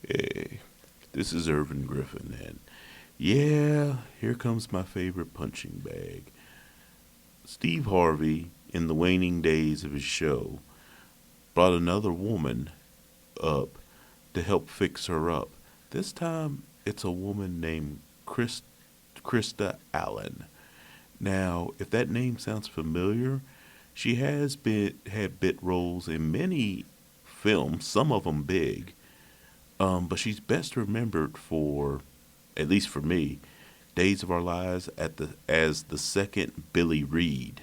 Hey, this is Irvin Griffin, and yeah, here comes my favorite punching bag. Steve Harvey, in the waning days of his show, brought another woman up to help fix her up. This time, it's a woman named Krista Allen. Now, if that name sounds familiar, she has had bit roles in many films, some of them big. But she's best remembered for, at least for me, Days of Our Lives as the second Billy Reed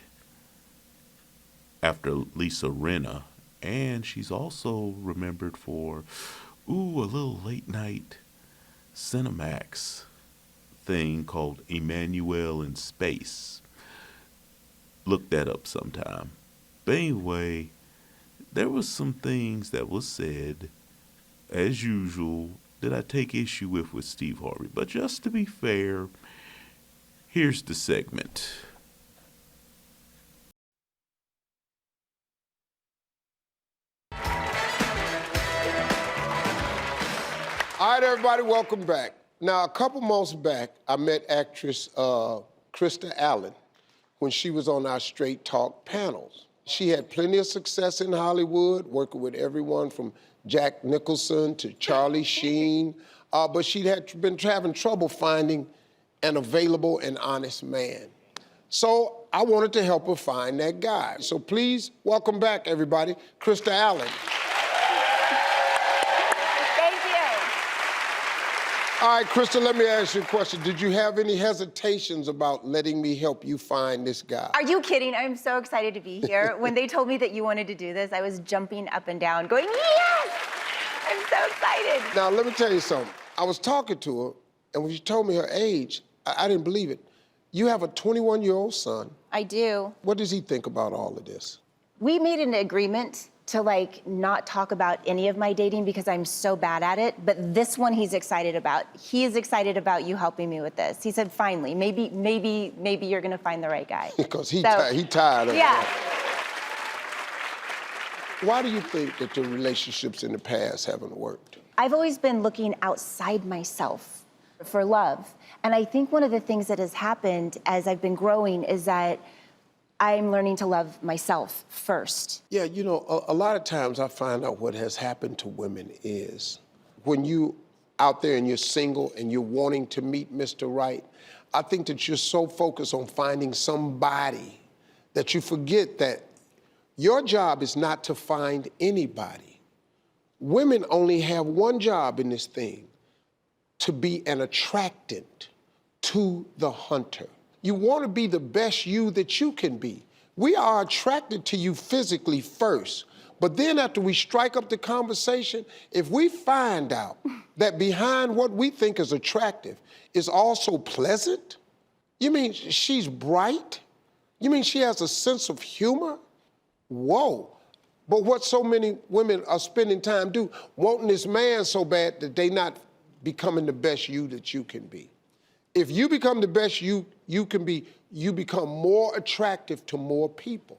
after Lisa Rinna. And she's also remembered for, a little late night Cinemax thing called Emmanuel in Space. Look that up sometime. But anyway, there was some things that was said, as usual, that I take issue with Steve Harvey. But just to be fair, here's the segment. All right, everybody, welcome back. Now, a couple months back, I met actress Krista Allen when she was on our Straight Talk panels. She had plenty of success in Hollywood, working with everyone from Jack Nicholson to Charlie Sheen, but she had been having trouble finding an available and honest man. So I wanted to help her find that guy. So please welcome back, everybody, Krista Allen. All right, Krista, let me ask you a question. Did you have any hesitations about letting me help you find this guy? Are you kidding? I'm so excited to be here. When they told me that you wanted to do this, I was jumping up and down, going, yes! I'm so excited. Now, let me tell you something. I was talking to her, and when she told me her age, I didn't believe it. You have a 21-year-old son. I do. What does he think about all of this? We made an agreement to not talk about any of my dating because I'm so bad at it, but this one he's excited about. He is excited about you helping me with this. He said, finally, maybe you're gonna find the right guy. Because he tired of it. Yeah. Why do you think that the relationships in the past haven't worked? I've always been looking outside myself for love. And I think one of the things that has happened as I've been growing is that I'm learning to love myself first. Yeah, you know, a lot of times I find out what has happened to women is when you out there and you're single and you're wanting to meet Mr. Right, I think that you're so focused on finding somebody that you forget that your job is not to find anybody. Women only have one job in this thing, to be an attractant to the hunter. You want to be the best you that you can be. We are attracted to you physically first, but then after we strike up the conversation, if we find out that behind what we think is attractive is also pleasant, you mean she's bright? You mean she has a sense of humor? Whoa. But what so many women are spending time do, wanting this man so bad that they not becoming the best you that you can be. If you become the best you can be, you become more attractive to more people.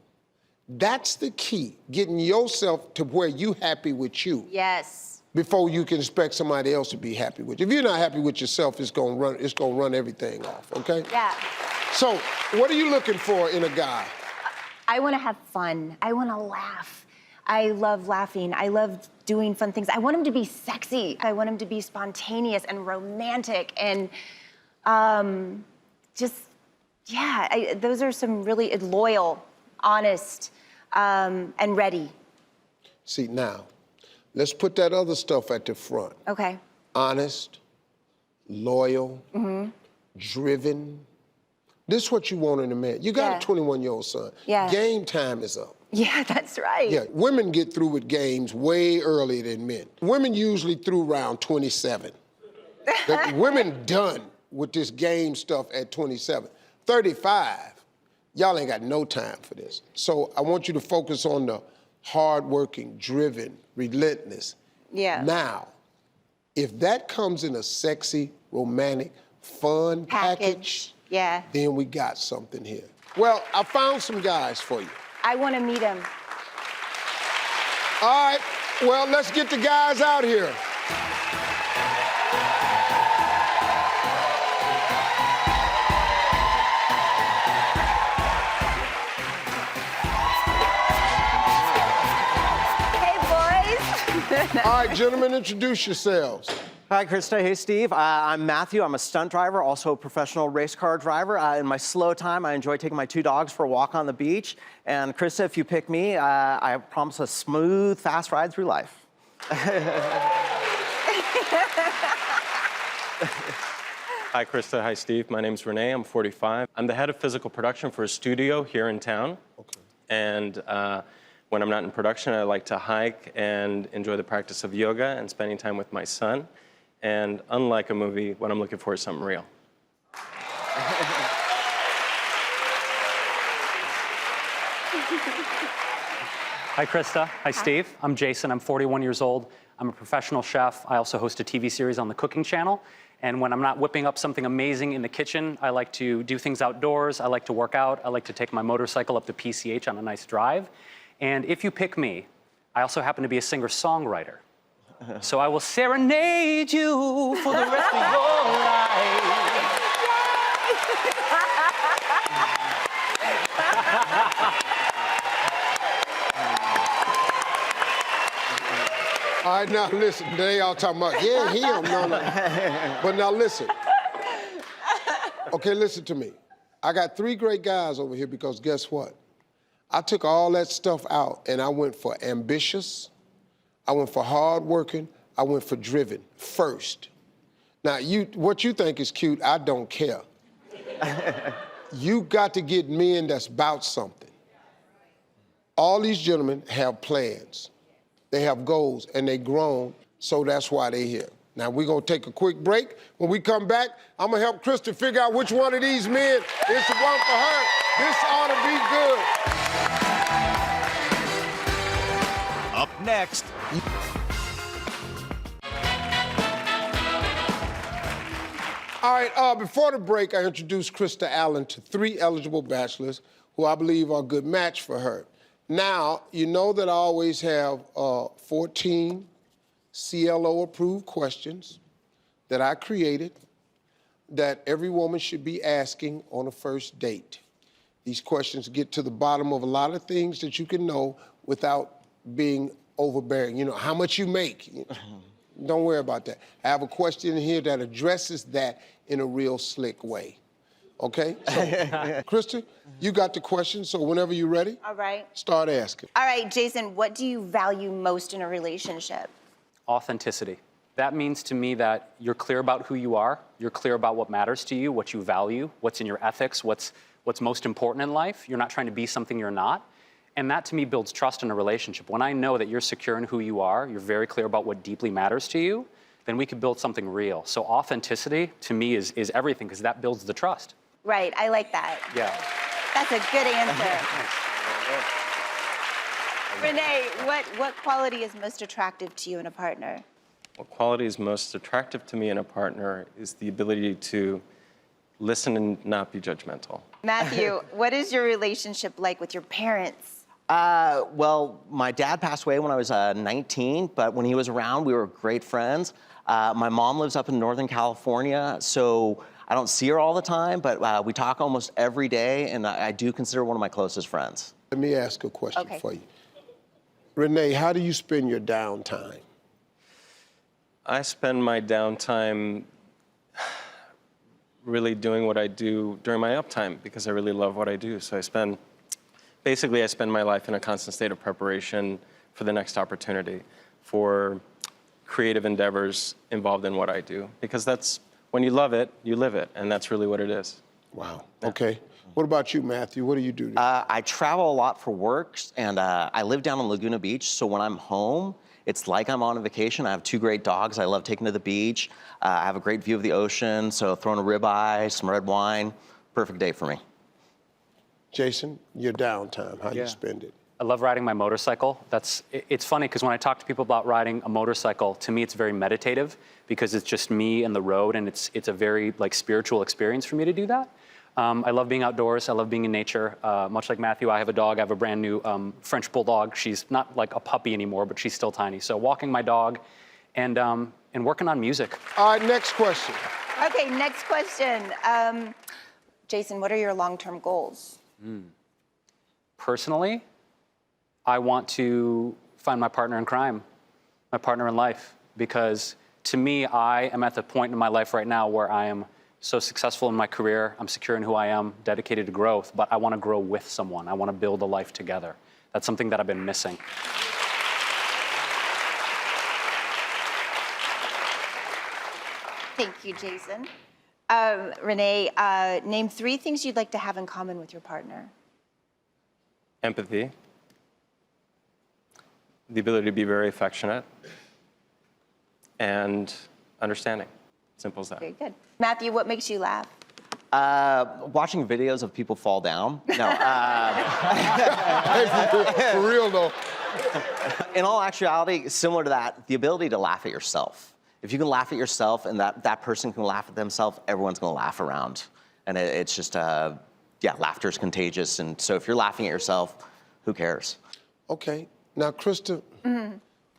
That's the key, getting yourself to where you happy with you. Yes. Before you can expect somebody else to be happy with you. If you're not happy with yourself, it's gonna run everything off, okay? Yeah. So, what are you looking for in a guy? I wanna have fun. I wanna laugh. I love laughing. I love doing fun things. I want him to be sexy. I want him to be spontaneous and romantic and those are some really loyal, honest, and ready. See, now, let's put that other stuff at the front. Okay. Honest, loyal, driven. This is what you want in a man. You got a 21-year-old son. Yeah. Game time is up. Yeah, that's right. Yeah, women get through with games way earlier than men. Women usually through around 27. Women done with this game stuff at 27. 35, y'all ain't got no time for this. So I want you to focus on the hardworking, driven, relentless. Yeah. Now, if that comes in a sexy, romantic, fun package, yeah, then we got something here. Well, I found some guys for you. I want to meet him. All right, well, let's get the guys out here. All right, gentlemen, introduce yourselves. Hi, Krista. Hey, Steve. I'm Matthew. I'm a stunt driver, also a professional race car driver. In my slow time, I enjoy taking my 2 dogs for a walk on the beach. And Krista, if you pick me, I promise a smooth, fast ride through life. Hi, Krista. Hi, Steve. My name's Renee. I'm 45. I'm the head of physical production for a studio here in town. Okay. And when I'm not in production, I like to hike and enjoy the practice of yoga and spending time with my son. And unlike a movie, what I'm looking for is something real. Hi, Krista. Hi, Steve. I'm Jason. I'm 41 years old. I'm a professional chef. I also host a TV series on the Cooking Channel. And when I'm not whipping up something amazing in the kitchen, I like to do things outdoors. I like to work out. I like to take my motorcycle up to PCH on a nice drive. And if you pick me, I also happen to be a singer-songwriter. So I will serenade you for the rest of your life. All right, now listen, they all talking about, yeah, him, no. But now listen. Okay, listen to me. I got 3 great guys over here because guess what? I took all that stuff out and I went for ambitious, I went for hardworking, I went for driven first. Now, what you think is cute, I don't care. You got to get men that's about something. All these gentlemen have plans. They have goals, and they grown, so that's why they're here. Now, we're gonna take a quick break. When we come back, I'm gonna help Krista figure out which one of these men is the one for her. This ought to be good. Up next. All right, before the break, I introduced Krista Allen to 3 eligible bachelors who I believe are a good match for her. Now, you know that I always have 14 CLO-approved questions that I created that every woman should be asking on a first date. These questions get to the bottom of a lot of things that you can know without being overbearing. You know, how much you make. Don't worry about that. I have a question in here that addresses that in a real slick way. Okay? So, Krista, you got the question, so whenever you're ready, All right. start asking. All right, Jason, what do you value most in a relationship? Authenticity. That means to me that you're clear about who you are, you're clear about what matters to you, what you value, what's in your ethics, what's most important in life. You're not trying to be something you're not. And that to me builds trust in a relationship. When I know that you're secure in who you are, you're very clear about what deeply matters to you, then we could build something real. So authenticity to me is everything, because that builds the trust. Right, I like that. Yeah. That's a good answer. Renee, what quality is most attractive to you in a partner? What quality is most attractive to me in a partner is the ability to listen and not be judgmental. Matthew, what is your relationship like with your parents? Well, my dad passed away when I was 19, but when he was around, we were great friends. My mom lives up in Northern California, so I don't see her all the time, but we talk almost every day, and I do consider her one of my closest friends. Let me ask a question for you. Renee, how do you spend your downtime? I spend my downtime really doing what I do during my uptime because I really love what I do. So I spend my life in a constant state of preparation for the next opportunity, for creative endeavors involved in what I do. Because that's, when you love it, you live it, and that's really what it is. Wow, okay. What about you, Matthew? What do you do? I travel a lot for work, and I live down in Laguna Beach, so when I'm home, it's like I'm on a vacation. I have 2 great dogs I love taking to the beach. I have a great view of the ocean, so throwing a ribeye, some red wine, perfect day for me. Jason, your downtime, how you spend it? I love riding my motorcycle. It's funny because when I talk to people about riding a motorcycle, to me it's very meditative because it's just me and the road, and it's a very spiritual experience for me to do that. I love being outdoors. I love being in nature. Much like Matthew, I have a dog. I have a brand new French bulldog. She's not like a puppy anymore, but she's still tiny. So walking my dog and working on music. All right, next question. Okay, next question. Jason, what are your long-term goals? Personally, I want to find my partner in crime. My partner in life, because to me, I am at the point in my life right now where I am so successful in my career, I'm secure in who I am, dedicated to growth, but I want to grow with someone. I want to build a life together. That's something that I've been missing. Thank you, Jason. Renee, name 3 things you'd like to have in common with your partner. Empathy, the ability to be very affectionate, and understanding. Simple as that. Very good. Matthew, what makes you laugh? Watching videos of people fall down. No. For real though. In all actuality, similar to that, the ability to laugh at yourself. If you can laugh at yourself and that person can laugh at themselves, everyone's going to laugh around. And it's just, yeah, laughter is contagious. And so if you're laughing at yourself, who cares? Okay. Now, Krista,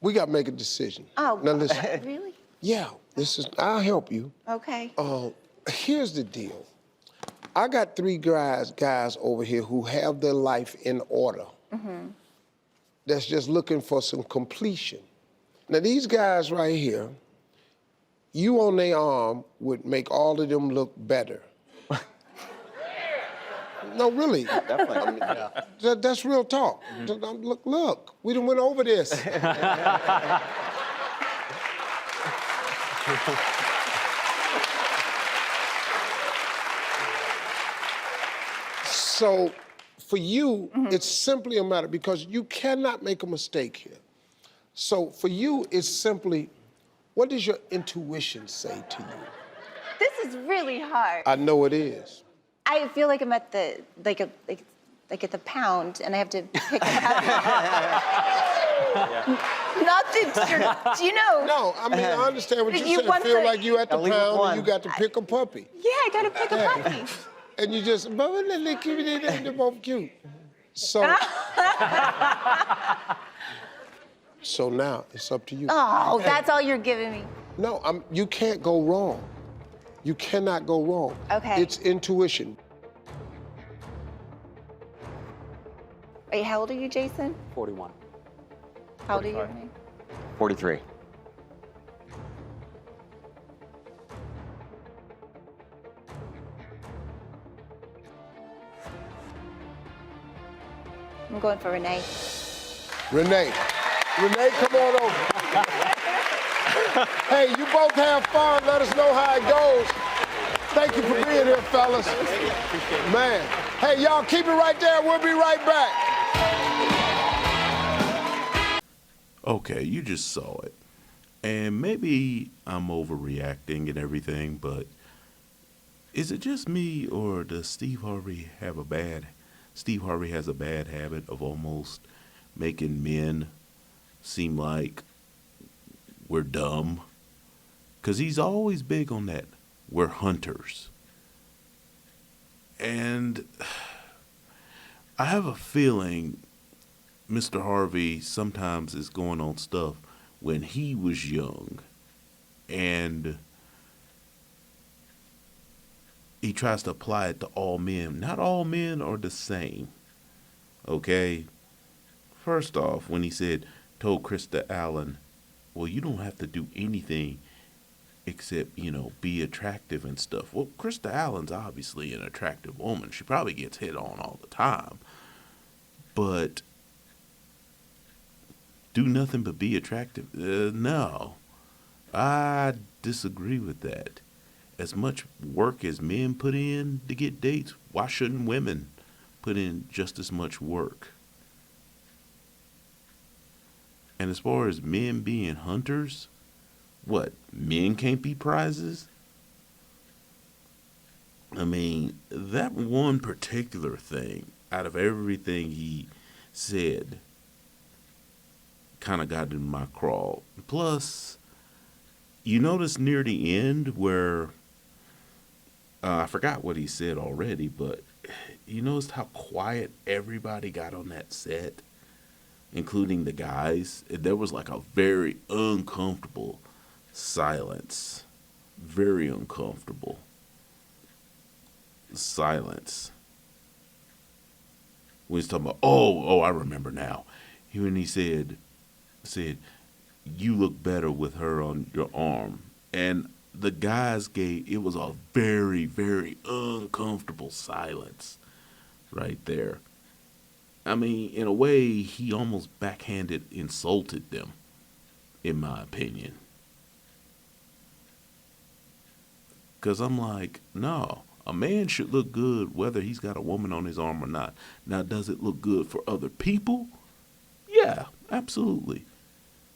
we got to make a decision. Oh, now listen. Really? Yeah, I'll help you. Okay. Here's the deal. I got 3 guys over here who have their life in order. That's just looking for some completion. Now, these guys right here, you on their arm would make all of them look better. No, really. Definitely. That's real talk. Look, we done went over this. So for you, it's simply a matter, because you cannot make a mistake here. So for you, it's simply, what does your intuition say to you? This is really hard. I know it is. I feel like I'm at the like at the pound, and I have to pick a puppy. Not that do you know? No, I mean, I understand what You you said. want Feel the- like you at the Leave pound one. and you got to pick a puppy. Yeah, I gotta pick a puppy. And you just, but they're both cute. So, so now it's up to you. Oh, that's all you're giving me. No, you can't go wrong. You cannot go wrong. Okay. It's intuition. Wait, how old are you, Jason? 41. How old are you, Renee? 43. I'm going for Renee. Renee, come on over. Hey, you both have fun. Let us know how it goes. Thank you for being here, fellas. Man. Hey, y'all keep it right there. We'll be right back. Okay, you just saw it. And maybe I'm overreacting and everything, but is it just me, or does Steve Harvey has a bad habit of almost making men seem like we're dumb? Because he's always big on that. We're hunters. And I have a feeling Mr. Harvey sometimes is going on stuff when he was young, and he tries to apply it to all men. Not all men are the same, okay? First off, when he told Krista Allen, well, you don't have to do anything except, be attractive and stuff. Well, Krista Allen's obviously an attractive woman. She probably gets hit on all the time. But do nothing but be attractive? No. I disagree with that. As much work as men put in to get dates, why shouldn't women put in just as much work? And as far as men being hunters, what, men can't be prizes? I mean, that one particular thing, out of everything he said, kind of got in my crawl. Plus, you notice near the end where, I forgot what he said already, but you noticed how quiet everybody got on that set, including the guys. There was like a very uncomfortable silence. Very uncomfortable silence. When he's talking about, I remember now. When he said, you look better with her on your arm. And the guys it was a very, very uncomfortable silence right there. I mean, in a way, he almost backhanded insulted them, in my opinion. Because I'm like, no, a man should look good whether he's got a woman on his arm or not. Now, does it look good for other people? Yeah, absolutely.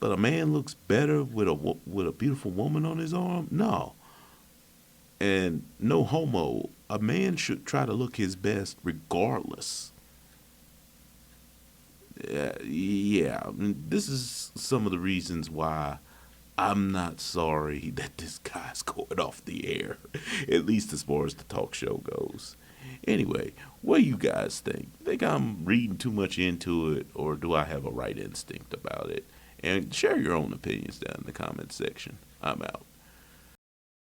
But a man looks better with a beautiful woman on his arm? No. And no homo, a man should try to look his best regardless. Yeah, I mean, this is some of the reasons why I'm not sorry that this guy's going off the air, at least as far as the talk show goes. Anyway, what do you guys think? Think I'm reading too much into it, or do I have a right instinct about it? And share your own opinions down in the comments section. I'm out.